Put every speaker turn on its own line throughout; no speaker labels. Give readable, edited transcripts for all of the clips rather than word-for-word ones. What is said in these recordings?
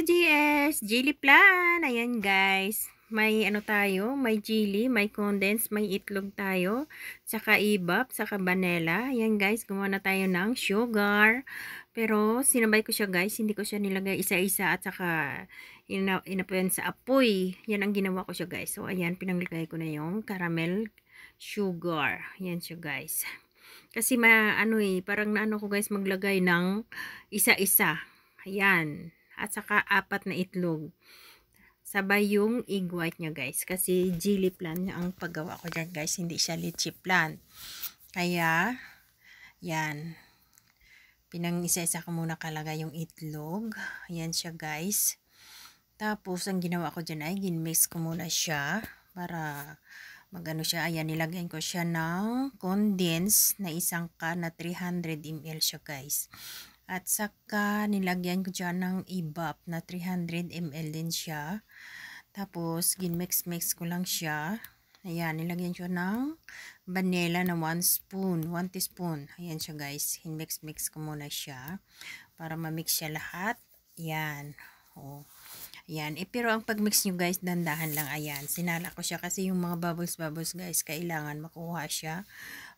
GS, Jilly Plan. Ayan guys. May ano tayo, may jelly, may condensed, may itlog tayo, saka ibap, saka vanilla. Ayan guys, gumawa na tayo ng sugar. Pero sinabay ko siya guys, hindi ko siya nilagay isa-isa at saka inapuyan sa apoy. Yan ang ginawa ko siya guys. So ayan, pinanglagay ko na yung caramel sugar. Ayan siya guys. Kasi parang naano ko guys maglagay ng isa-isa. Ayan. At saka 4 na itlog. Sabay yung egg white niya guys. Kasi jelly plan ang paggawa ko dyan guys. Hindi siya lychee plan. Kaya, yan. Pinang-isa-isa ko muna kalagay yung itlog. Ayan siya guys. Tapos, ang ginawa ko dyan ay ginmix ko muna siya. Para magano siya. Ayan, nilagyan ko siya ng condensed na isang can na 300 ml siya guys. At saka nilagyan ko dyan ng ibap na 300 ml din siya. Tapos ginmix-mix ko lang siya. Ayan, nilagyan ko ng vanilla na 1 spoon, 1 teaspoon. Ayan siya guys. Hinmix-mix ko muna siya para ma-mix siya lahat. Ayan. Oh. Ayan. Pero ang pag-mix nyo guys, dandahan lang. Ayan. Sinala ko siya kasi yung mga bubbles guys, kailangan makuha siya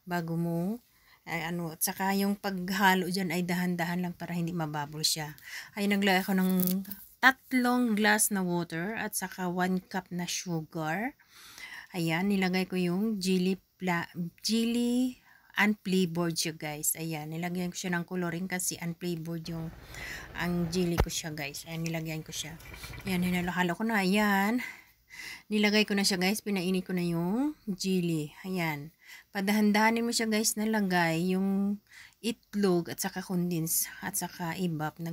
bago mo at saka yung paghalo dyan ay dahan-dahan lang para hindi mabubble siya. Ay naglagay ako ng 3 glass na water at saka 1 cup na sugar. Ayan, nilagay ko yung jelly unflavored siya guys. Ayan, nilagyan ko siya ng coloring kasi unflavored ang jelly ko siya guys. Ayan, nilagyan ko siya. Ayan, hinalo-halo ko na. Ayan. Nilagay ko na siya guys, pinainit ko na yung jelly. Ayan. Padahan-dahanin mo siya guys na lagay yung itlog at saka condense at saka ibap na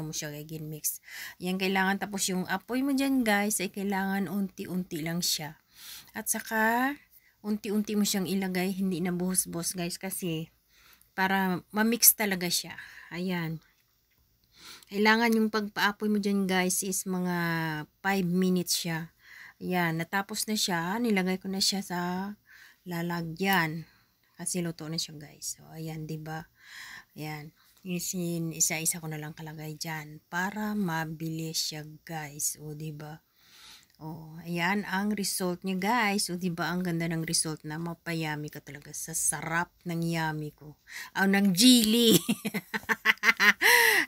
mo siya mix. Ayan, kailangan tapos yung apoy mo dyan guys ay kailangan unti-unti lang siya. At saka unti-unti mo siyang ilagay, hindi na buhos-buhos guys kasi para ma-mix talaga siya. Ayan. Kailangan yung pagpa-apoy mo dyan guys is mga 5 minutes siya. Ayan, natapos na siya. Nilagay ko na siya sa lalagyan. Kasi luto na siya guys. So, ayan, diba? Ayan. Isa-isa ko na lang kalagay dyan. Para mabilis siya guys. O, diba? O, ayan ang result niya guys. O, diba? Ang ganda ng result na mapayami ka talaga sa sarap ng yummy ko. Ng jelly.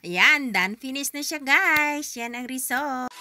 Ayan, done. Finish na siya guys. Yan ang result.